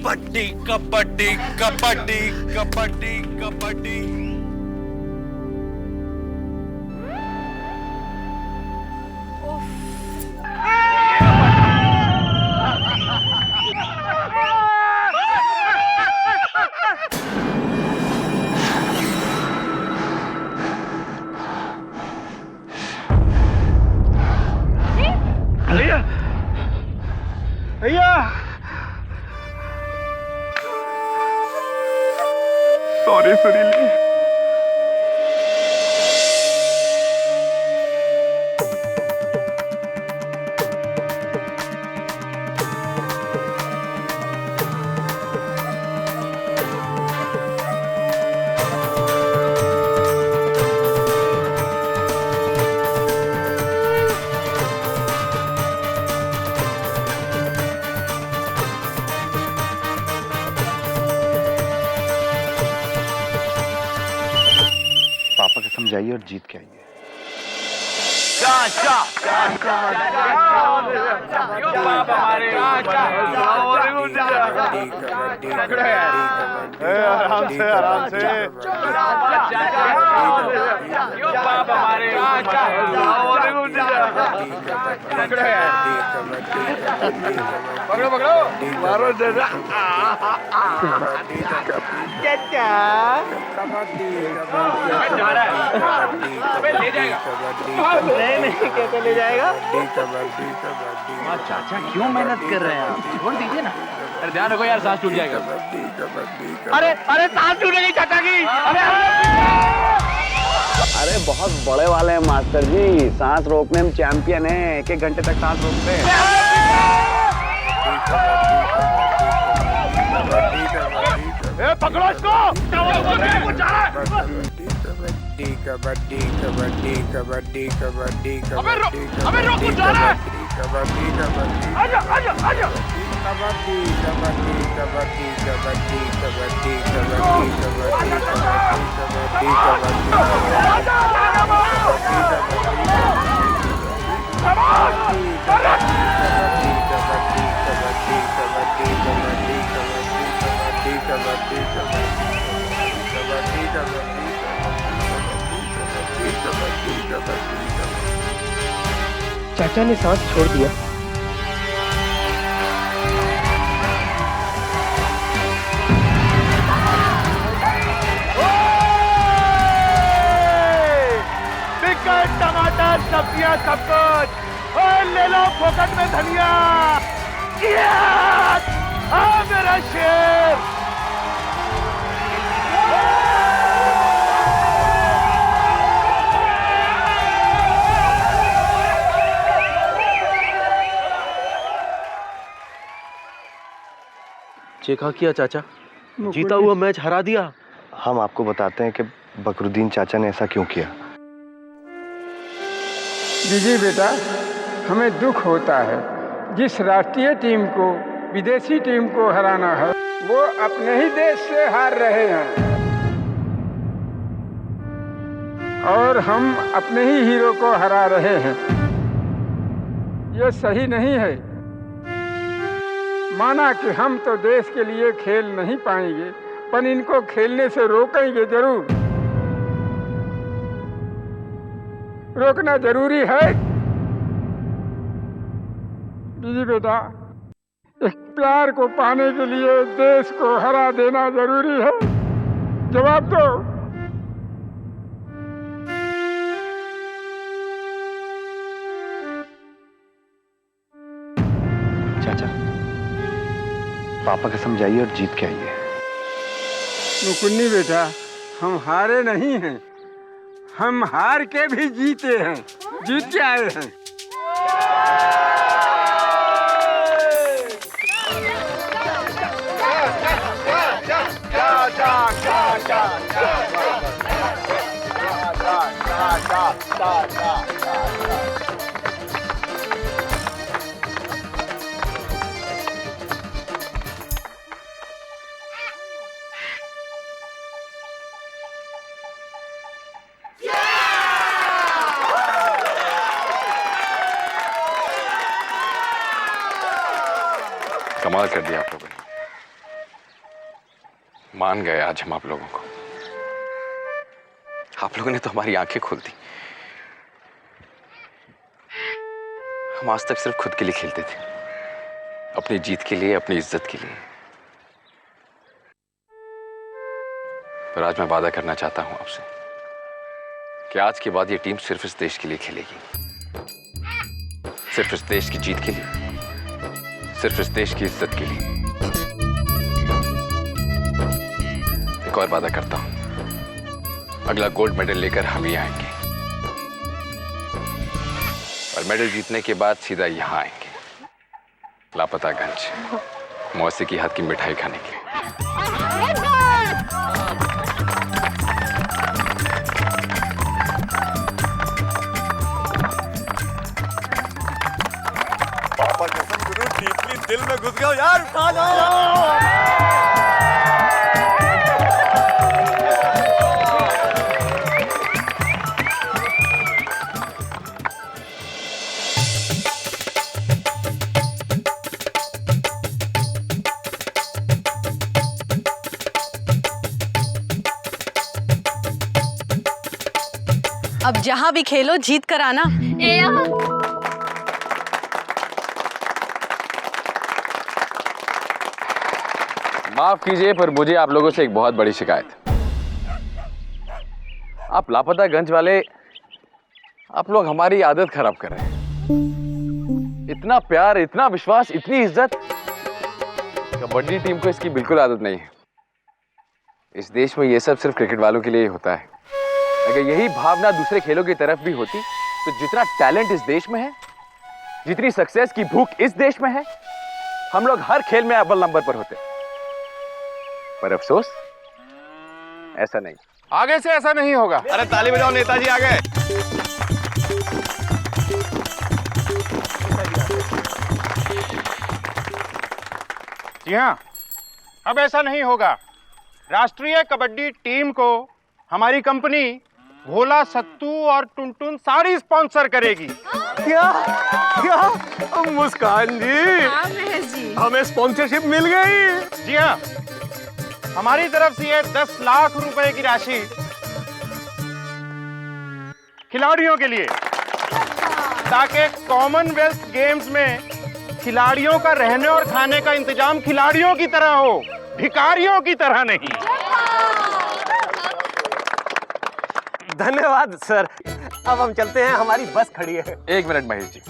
कबड्डी कबड्डी कबड्डी कबड्डी कबड्डी। भैया सॉरी सुरीली। पापा के समझाइए और जीत के आइए। आराम से आराम से। पकड़ो पकड़ो मारो दादा। चाचा ले जाएगा। नहीं कैसे ले जाएगा? चाचा क्यों मेहनत कर रहे हैं आप? छोड़ दीजिए ना। अरे ध्यान रखो यार, सांस टूट जाएगा। अरे अरे सांस टूटेगी चाचा की। अरे बहुत बड़े वाले हैं मास्टर जी, सांस रोकने में चैंपियन हैं। 1-1 घंटे तक सांस रोकते हैं। पकड़ो इसको। कबड्डी कबड्डी कबड्डी कबड्डी कबड्डी अबे रोक जा रहा है। कबड्डी कबड्डी आजा आजा आजा। कबड्डी कबड्डी कबड्डी कबड्डी कबड्डी कबड्डी कबड्डी चाचा ने सांस छोड़ दिया। चिकन टमाटर सब्जियां सब कुछ और ले लो फोकट में धनिया। मेरा शेर। चेखा किया चाचा, जीता हुआ मैच हरा दिया। हम आपको बताते हैं कि बकरुद्दीन चाचा ने ऐसा क्यों किया। जी बेटा, हमें दुख होता है जिस राष्ट्रीय टीम को विदेशी टीम को हराना है वो अपने ही देश से हार रहे हैं और हम अपने ही हीरो को हरा रहे हैं। ये सही नहीं है। माना कि हम तो देश के लिए खेल नहीं पाएंगे पर इनको खेलने से रोकेंगे जरूर। रोकना जरूरी है। जी बेटा, एक प्यार को पाने के लिए देश को हरा देना जरूरी है। जवाब दो। चाचा पापा के समझाइए और जीत के आइए। मुकुन्नी बेटा, हम हारे नहीं हैं, हम हार के भी जीते हैं, जीत के आए हैं। कमाल कर दिया आप लोगों ने। मान गए आज हम आप लोगों को। आप लोगों ने तो हमारी आंखें खोल दी। हम आज तक सिर्फ खुद के लिए खेलते थे, अपनी जीत के लिए, अपनी इज्जत के लिए। पर आज मैं वादा करना चाहता हूं आपसे कि आज के बाद ये टीम सिर्फ इस देश के लिए खेलेगी, सिर्फ इस देश की जीत के लिए, सिर्फ इस देश की इज्जत के लिए। एक और वादा करता हूं, अगला गोल्ड मेडल लेकर हम ही आएंगे और मेडल जीतने के बाद सीधा यहां आएंगे, लापतागंज, मौसी की हाथ की मिठाई खाने के लिए। पापा कसम गुरु डीपली दिल में घुस गया यार। उठा लो। अब जहां भी खेलो जीत कर आना। माफ कीजिए पर मुझे आप लोगों से एक बहुत बड़ी शिकायत। आप लापतागंज वाले, आप लोग हमारी आदत खराब कर रहे हैं। इतना प्यार, इतना विश्वास, इतनी इज्जत, कबड्डी टीम को इसकी बिल्कुल आदत नहीं है। इस देश में ये सब सिर्फ क्रिकेट वालों के लिए ही होता है। अगर यही भावना दूसरे खेलों की तरफ भी होती तो जितना टैलेंट इस देश में है, जितनी सक्सेस की भूख इस देश में है, हम लोग हर खेल में अव्वल नंबर पर होते। पर अफसोस ऐसा नहीं। आगे से ऐसा नहीं होगा। अरे ताली बजाओ, नेताजी आ गए। जी हाँ, अब ऐसा नहीं होगा। राष्ट्रीय कबड्डी टीम को हमारी कंपनी भोला, सत्तू और टुनटुन साड़ी स्पॉन्सर करेगी। क्या क्या मुस्कान जी, हमें स्पॉन्सरशिप मिल गई। जी हाँ, हमारी तरफ से ये 10 लाख रुपए की राशि खिलाड़ियों के लिए, ताकि कॉमनवेल्थ गेम्स में खिलाड़ियों का रहने और खाने का इंतजाम खिलाड़ियों की तरह हो, भिखारियों की तरह नहीं। धन्यवाद सर। अब हम चलते हैं, हमारी बस खड़ी है। एक मिनट महेश जी,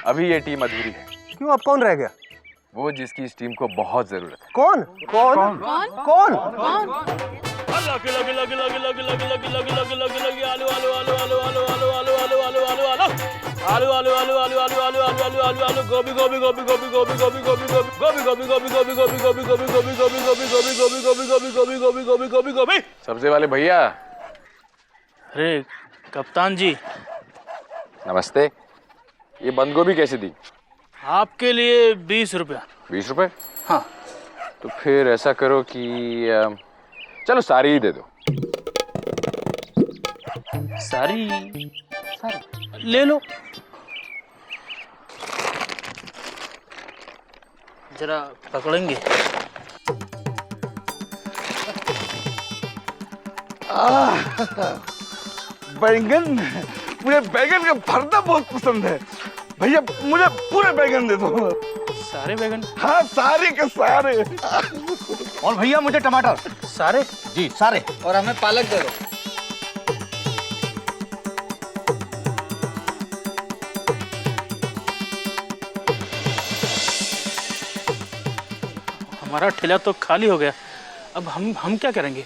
अभी ये टीम अधूरी है। क्यों, अब कौन रह गया? वो जिसकी इस टीम को बहुत जरूरत है। कौन कौन कौन? सब्जी वाले भैया। अरे कप्तान जी, नमस्ते। ये बंद गोभी कैसे दी? आपके लिए 20 रुपया। 20 रुपए? हाँ। तो फिर ऐसा करो कि चलो सारी ही दे दो। सारी ले लो। जरा पकड़ेंगे। बैंगन, मुझे बैंगन का भरता बहुत पसंद है भैया, मुझे पूरे बैंगन दे दो। सारे बैगन? हाँ, सारे के सारे। और भैया मुझे टमाटर। सारे? जी सारे। और हमें पालक दे दो। हमारा ठेला तो खाली हो गया, अब हम क्या करेंगे?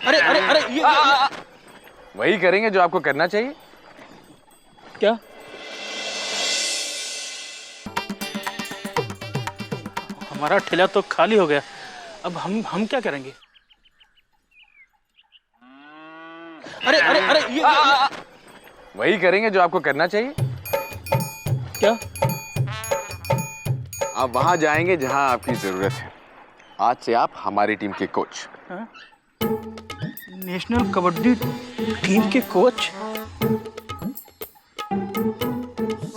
अरे अरे अरे ये वही करेंगे जो आपको करना चाहिए। क्या? हमारा ठेला तो खाली हो गया, अब हम क्या करेंगे? अरे अरे अरे ये वही करेंगे जो आपको करना चाहिए। क्या? आप वहां जाएंगे जहां आपकी जरूरत है। आज से आप हमारी टीम के कोच। हाँ? नेशनल कबड्डी टीम के कोच?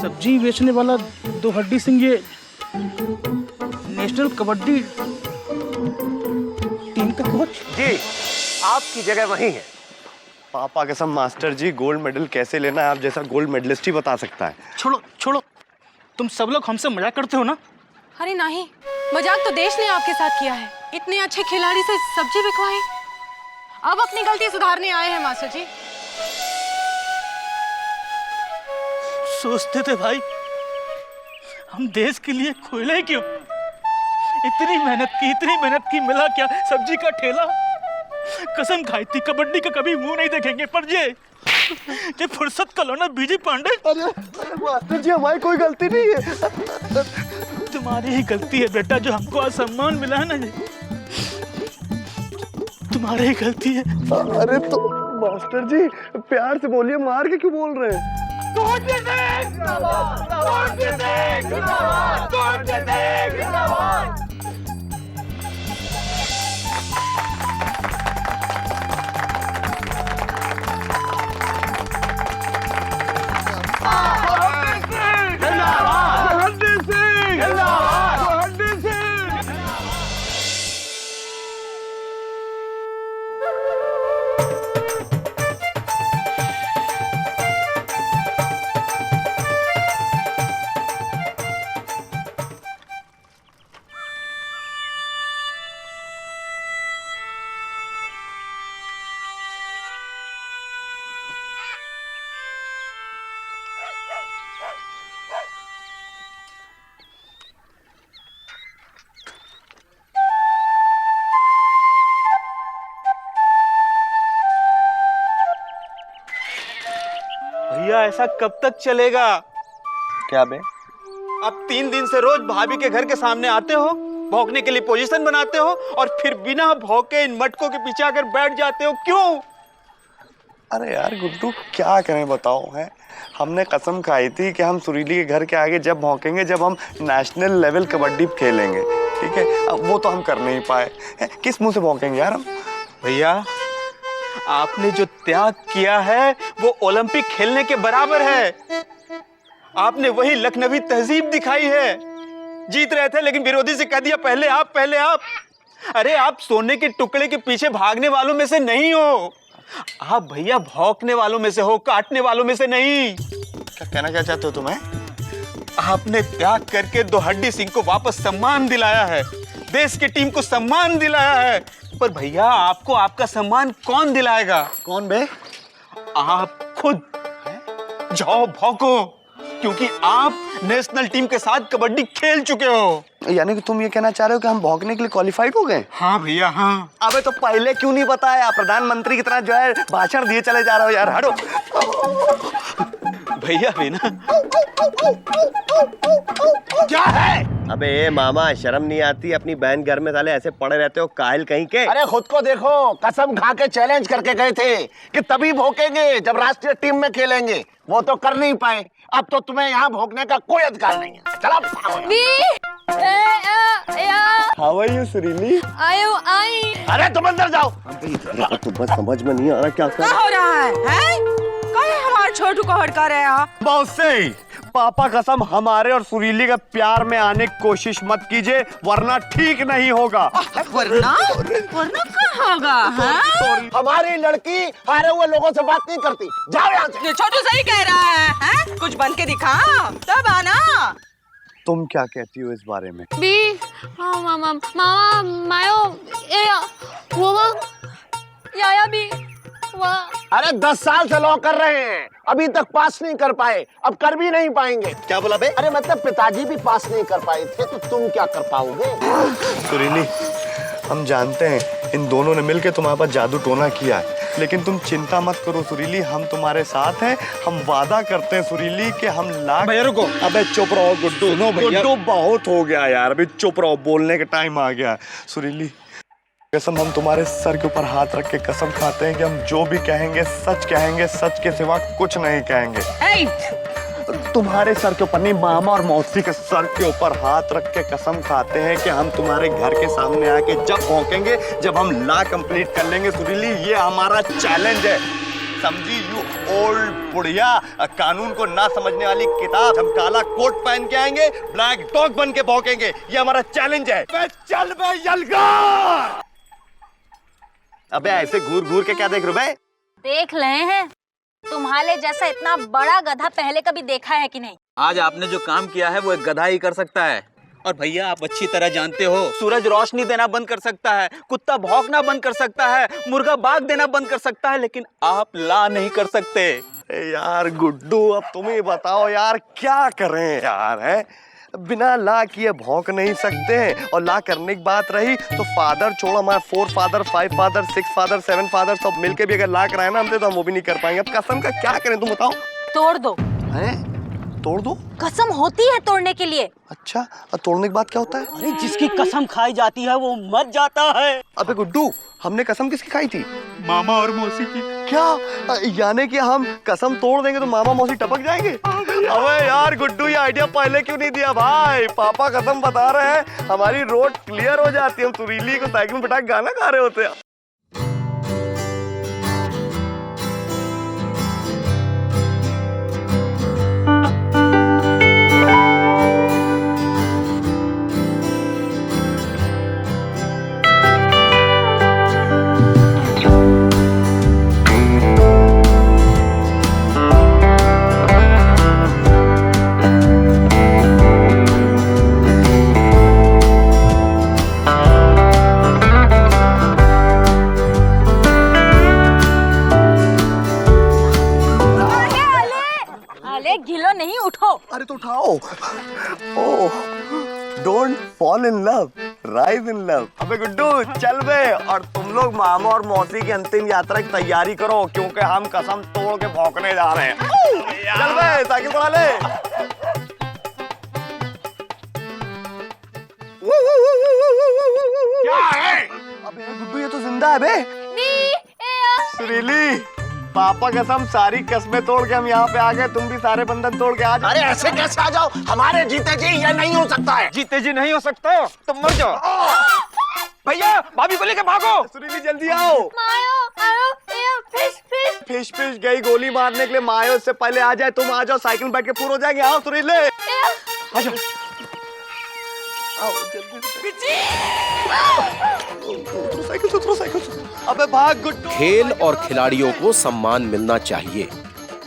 सब्जी बेचने वाला दो हड्डी सिंह ये नेशनल कबड्डी टीम का कोच। जी आपकी जगह वही है। पापा कसम मास्टर जी, गोल्ड मेडल कैसे लेना है आप जैसा गोल्ड मेडलिस्ट ही बता सकता है। छोड़ो छोड़ो, तुम सब लोग हमसे मजाक करते हो ना। अरे नहीं, मजाक तो देश ने आपके साथ किया है। इतने अच्छे खिलाड़ी से सब्जी बिकवाई। अब अपनी गलती सुधारने आए हैं मास्टर जी। सोचते थे भाई हम देश के लिए खोले क्यों? इतनी मेहनत की मिला क्या सब्जी का ठेला। कसम खाई थी कबड्डी का कभी मुंह नहीं देखेंगे, पर ये फुर्सत का लौना बीजी पांडे। अरे मास्टर जी हमारी कोई गलती नहीं है। तुम्हारी ही गलती है बेटा, जो हमको आज सम्मान मिला है ना, ये तुम्हारी ही गलती है। अरे तो मास्टर जी प्यार से बोलिए, मार के क्यों बोल रहे हैं? भैया ऐसा कब तक चलेगा? क्या बे? आप 3 दिन से रोज भाभी के घर के सामने आते हो, भौंकने के लिए पोजीशन बनाते हो और फिर बिना भौंके इन मटकों के पीछे आकर बैठ जाते हो, क्यों? अरे यार गुड्डू क्या करें बताओ, है हमने कसम खाई थी कि हम सुरीली के घर के आगे जब भौंकेंगे जब हम नेशनल लेवल कबड्डी खेलेंगे, ठीक है? अब वो तो हम कर नहीं पाए, किस मुंह से भौंकेंगे यार हम? भैया आपने जो त्याग किया है वो ओलंपिक खेलने के बराबर है। आपने वही लखनवी तहजीब दिखाई है। जीत रहे थे लेकिन विरोधी से कह दिया पहले आप, पहले आप। अरे आप सोने के टुकड़े के पीछे भागने वालों में से नहीं हो, आप भैया भौंकने वालों में से हो, काटने वालों में से नहीं। क्या कहना क्या चाहते हो तुम्हें? आपने त्याग करके दो हड्डी सिंह को वापस सम्मान दिलाया है, देश की टीम को सम्मान दिलाया है, पर भैया आपको आपका सम्मान कौन दिलाएगा? कौन बे? आप खुद। जाओ भौंको, क्योंकि आप नेशनल टीम के साथ कबड्डी खेल चुके हो। यानी कि तुम ये कहना चाह रहे हो कि हम भौंकने के लिए क्वालिफाइड हो गए? हाँ भैया हाँ। अबे तो पहले क्यों नहीं बताया? प्रधानमंत्री की तरह जो है भाषण दिए चले जा रहे हो यार, हटो। भैया भी ना। क्या है? अबे मामा शर्म नहीं आती? अपनी बहन घर में साले ऐसे पड़े रहते हो काहिल कहीं के। अरे खुद को देखो, कसम खा के चैलेंज करके गए थे कि तभी भौंकेंगे जब राष्ट्रीय टीम में खेलेंगे, वो तो कर नहीं पाए। अब तो तुम्हें यहाँ भौंकने का कोई अधिकार नहीं है। चलो हाउ आर यू सुरीली? आई। अरे तुम अंदर जाओ। तो बस समझ में नहीं आ रहा क्या क्या हो रहा है? कहीं हमारे छोटू को हड़का रहे हैं? बहुत सही। पापा कसम हमारे और सुरीली के प्यार में आने की कोशिश मत कीजिए, वरना ठीक नहीं होगा। वरना क्या होगा? हमारी लड़की हारे हुए लोगों से बात नहीं करती। जाओ यहाँ से। ये छोटू सही कह रहा है? कुछ बन के दिखा तब आना। तुम क्या कहती हो इस बारे में? याया भी। अरे 10 साल से लॉ कर रहे हैं, अभी तक पास नहीं कर पाए, अब कर भी नहीं पाएंगे। क्या बोला बे? अरे मतलब पिताजी भी पास नहीं कर पाए थे, तो तुम क्या कर पाओगे? सुरीली हम जानते हैं इन दोनों ने मिलकर तुम्हारे पास जादू टोना किया है, लेकिन तुम चिंता मत करो सुरीली, हम तुम्हारे साथ हैं। हम वादा करते हैं सुरीली कि हम लाख। भैया रुको। अबे चुप रहो गुड्डू। गुड्डू बहुत हो गया यार, अभी चुप रहो, बोलने का टाइम आ गया। सुरीली कसम हम तुम्हारे सर के ऊपर हाथ रख के कसम खाते हैं कि हम जो भी कहेंगे सच कहेंगे, सच के सिवा कुछ नहीं कहेंगे। तुम्हारे सर के ऊपर नहीं, मामा और मौसी के सर के ऊपर हाथ रख के कसम खाते हैं कि हम तुम्हारे घर के सामने आके जब भौंकेंगे, जब हम ला कंप्लीट कर लेंगे सुरीली, ये हमारा चैलेंज है। समझी यू ओल्ड बुढ़िया, कानून को ना समझने वाली किताब। हम काला कोट पहन के आएंगे, ब्लैक डॉग बन के भौंकेंगे, ये हमारा चैलेंज है। चल बे यलगार। अबे ऐसे घूर घूर के क्या देख रहे हो? देख रहे हैं, तुम्हारे जैसा इतना बड़ा गधा पहले कभी देखा है कि नहीं? आज आपने जो काम किया है वो एक गधा ही कर सकता है। और भैया आप अच्छी तरह जानते हो, सूरज रोशनी देना बंद कर सकता है, कुत्ता भौंकना बंद कर सकता है, मुर्गा बाग देना बंद कर सकता है, लेकिन आप ला नहीं कर सकते। यार गुड्डू, अब तुम ही बताओ यार क्या करें यार, है बिना ला किए भौंक नहीं सकते। और ला करने की बात रही तो फादर छोड़ो, हमारे 4 फादर 5 फादर 6 फादर 7 फादर सब मिलके भी अगर ला कराए ना हमसे तो हम वो भी नहीं कर पाएंगे। अब कसम का क्या करें तुम बताओ? तोड़ दो। हैं? तोड़ दो? कसम होती है तोड़ने के लिए। अच्छा, और तोड़ने के बाद क्या होता है? अरे जिसकी कसम खाई जाती है वो मर जाता है। अबे गुड्डू, हमने कसम किसकी खाई थी? मामा और मौसी की। क्या यानी कि हम कसम तोड़ देंगे तो मामा मौसी टपक जाएंगे? अबे यार गुड्डू, ये आइडिया पहले क्यों नहीं दिया भाई? पापा कसम बता रहे हैं, हमारी रोड क्लियर हो जाती है, हम सुरीली को साइकिल में बिठा के गाना गा रहे होते हैं। घिलो नहीं, उठो। अरे तो उठाओ। Oh, don't fall in love, rise in love. अबे गुड्डू चल बे, और तुम लोग मामा और मौसी की अंतिम यात्रा की तैयारी करो, क्योंकि हम कसम तोड़ के भौंकने जा रहे हैं। चल बे, साइकिल चला ले। क्या है? अबे गुड्डू ये तो जिंदा है बे। सुरीली, पापा कसम सारी कस्में तोड़ के हम यहाँ पे आ गए, तुम भी सारे बंधन तोड़ के आ जाओ। अरे ऐसे कैसे आ जाओ? हमारे जीते जी ये नहीं हो सकता है। जीते जी नहीं हो सकता, तुम मर जाओ। भैया भाभी को लेके भागो। सुरीली जल्दी आओ। फिश फिश गई गोली मारने के लिए, मायो इससे पहले आ जाए। तुम आ जाओ, साइकिल में बैठ के पूरा हो जाएंगे। आओ सुरीली, आ जाओ। आओ जल्दी से। साइकिल से उतरो, साइकिल से। अबे भाग गुड्डू। खेल और खिलाड़ियों को सम्मान मिलना चाहिए,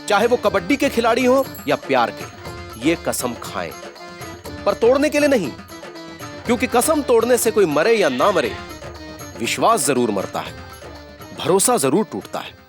चाहे वो कबड्डी के खिलाड़ी हो या प्यार के। ये कसम खाएं, पर तोड़ने के लिए नहीं, क्योंकि कसम तोड़ने से कोई मरे या ना मरे, विश्वास जरूर मरता है, भरोसा जरूर टूटता है।